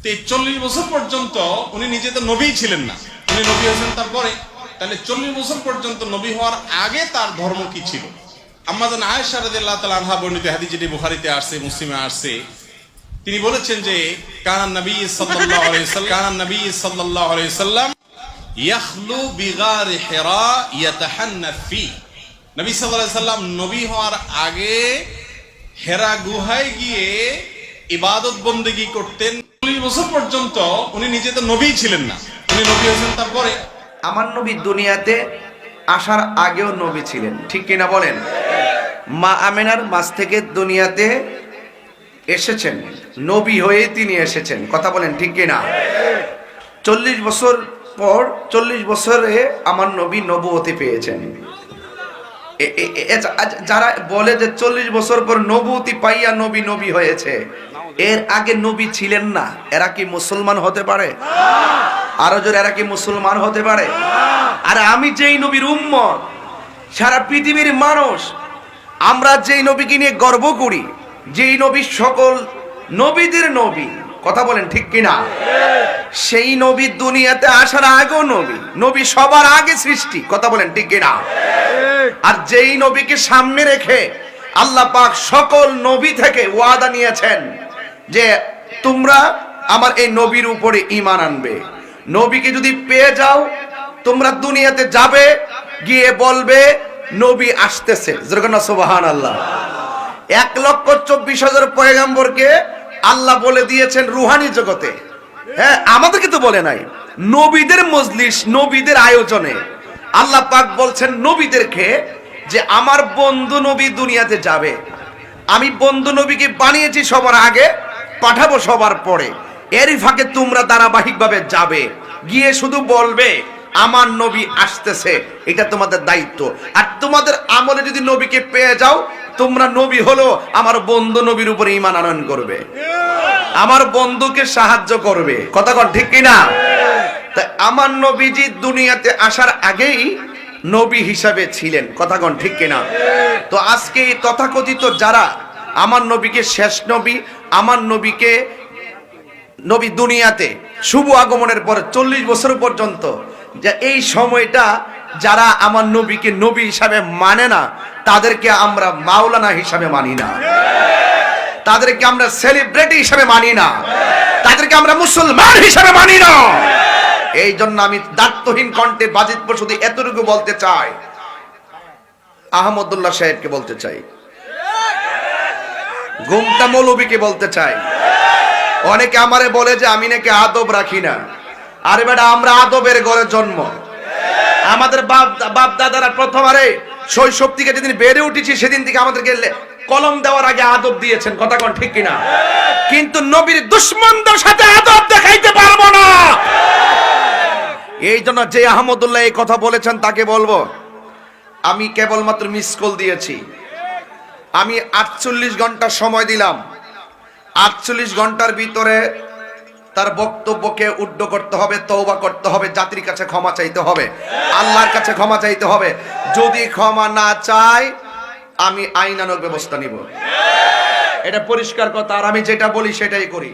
40 বছর পর্যন্ত উনি নিজে তো নবী ছিলেন না, উনি নবী হয়েছেন তারপরে। তাহলে 40 বছর পর্যন্ত নবী হওয়ার আগে তার ধর্ম কি ছিল? আম্মা জান আয়েশা রাদিয়াল্লাহু তাআলা আনহা বর্ণিত হাদিস, যেটি বুখারীতে আসছে, মুসলিমে আসছে, তিনি বলেছেন যে কানান নবী সাল্লাল্লাহু আলাইহি ওয়াসাল্লাম ইয়াখলু বিগারি হিরা ইয়াতাহান্নাফ ফি। নবী সাল্লাল্লাহু আলাইহি ওয়াসাল্লাম নবী হওয়ার আগে হেরা গুহায় গিয়ে ইবাদত বন্দেগী করতেন। 40 বছর পর্যন্ত উনি নিজে তো নবী ছিলেন না, উনি নবী হয়েছেন তারপরে। আমার নবী দুনিয়াতে আসার আগেও নবী ছিলেন, ঠিক কিনা বলেন? মা আমেনার মাঝ থেকে দুনিয়াতে এসেছেন, নবী হয়ে তিনি এসেছেন, কথা বলেন ঠিক কিনা? 40 বছর পর 40 বছরে আমার নবী নবুয়তি পেয়েছেন। যারা বলে যে 40 বছর পর নবুয়তি পাইয়া নবী নবী হয়েছে, এর আগে নবী ছিলেন না, এরা কি মুসলমান হতে পারে? আরো জোরে, এরা কি মুসলমান হতে পারে? আর আমি যেই নবীর উম্মত, সারা পৃথিবীর মানুষ আমরা যেই নবীকে নিয়ে গর্ব করি, যেই নবী সকল নবীদের নবী, কথা বলেন ঠিক কিনা? সেই নবী দুনিয়াতে আসার আগেও নবী, নবী সবার আগে সৃষ্টি, কথা বলেন ঠিক কিনা? আর যেই নবীকে সামনে রেখে আল্লাহ পাক সকল নবী থেকে ওয়াদা নিয়েছেন যে তোমরা আমার এই নবীর উপরে ঈমান আনবে। নবীকে যদি পেয়ে যাও, তোমরা দুনিয়াতে যাবে, গিয়ে বলবে নবী আসতেছে, যেরকম সুবহানাল্লাহ। 1,24,000 পয়গম্বরকে আল্লাহ বলে দিয়েছেন রুহানি জগতে, হ্যাঁ, আমাদেরকে তো বলে নাই। নবীদের মজলিস, নবীদের আয়োজনে আল্লাহ পাক বলছেন নবীদেরকে যে আমার বন্ধু নবী দুনিয়াতে যাবে, আমি বন্ধু নবীকে বানিয়েছি সবার আগে, পাঠাবো সবার পরে, এরই ফাঁকে তোমরা ধারাবাহিকভাবে যাবে, গিয়ে শুধু বলবে আমার নবী আসতেছে, এটা তোমাদের দায়িত্ব। আর তোমাদের আমলে যদি নবীকে পেয়ে যাও, তোমরা নবী হলো আমার বন্ধু নবীর উপরে ঈমান আনয়ন করবে, আমার বন্ধুকে সাহায্য করবে, কথা কন ঠিক কিনা? তাই আমার নবীজি দুনিয়াতে আসার আগেই নবী হিসাবে ছিলেন, কথা কন ঠিক কিনা? তো আজকে এই তথাকথিত যারা আমার নবীকে শেষ নবী, আমার নবীকে নবী দুনিয়াতে শুভ আগমনের পর 40 বছর পর্যন্ত যে এই সময়টা যারা আমার নবীকে নবী হিসাবে মানে না, তাদেরকে আমরা মাওলানা হিসাবে মানি না, তাদেরকে আমরা সেলিব্রিটি হিসাবে মানি না, তাদেরকে আমরা মুসলমান হিসাবে মানি না। এই জন্য আমি দায়িত্বহীন কণ্ঠে বাজিতপুর শুধু এতটুকু বলতে চাই, আহমদুল্লাহ সাহেবকে বলতে চাই, ঘুমটা মৌলবীকে বলতে চাই। অনেকে আমারে বলে যে আমি নাকি আদব রাখি না। আরে বেটা, আমরা আদবের ঘরে জন্ম, আমাদের বাপ দাদারা প্রথমারে শৈশব থেকে যেদিন বেড়ে উঠেছি সেদিন থেকে আমাদেরকে কলম দেওয়ার আগে আদব দিয়েছেন, কথা কোন ঠিক কিনা? কিন্তু নবীর দুশমনদের সাথে আদব দেখাইতে পারবো না। এই জন্য যে আহমদুল্লাহ এই কথা বলেছেন তাকে বলবো, আমি কেবলমাত্র মিস কল দিয়েছি, আমি 48 ঘন্টা সময় দিলাম, 48 ঘন্টার ভিতরে তার বক্তব্যকে উড্ড করতে হবে, তওবা করতে হবে, জাতির কাছে ক্ষমা চাইতে হবে, আল্লাহর কাছে ক্ষমা চাইতে হবে। যদি ক্ষমা না চায়, আমি আইনানুগ ব্যবস্থা নিব, এটা পরিষ্কার কথা। আর আমি যেটা বলি সেটাই করি।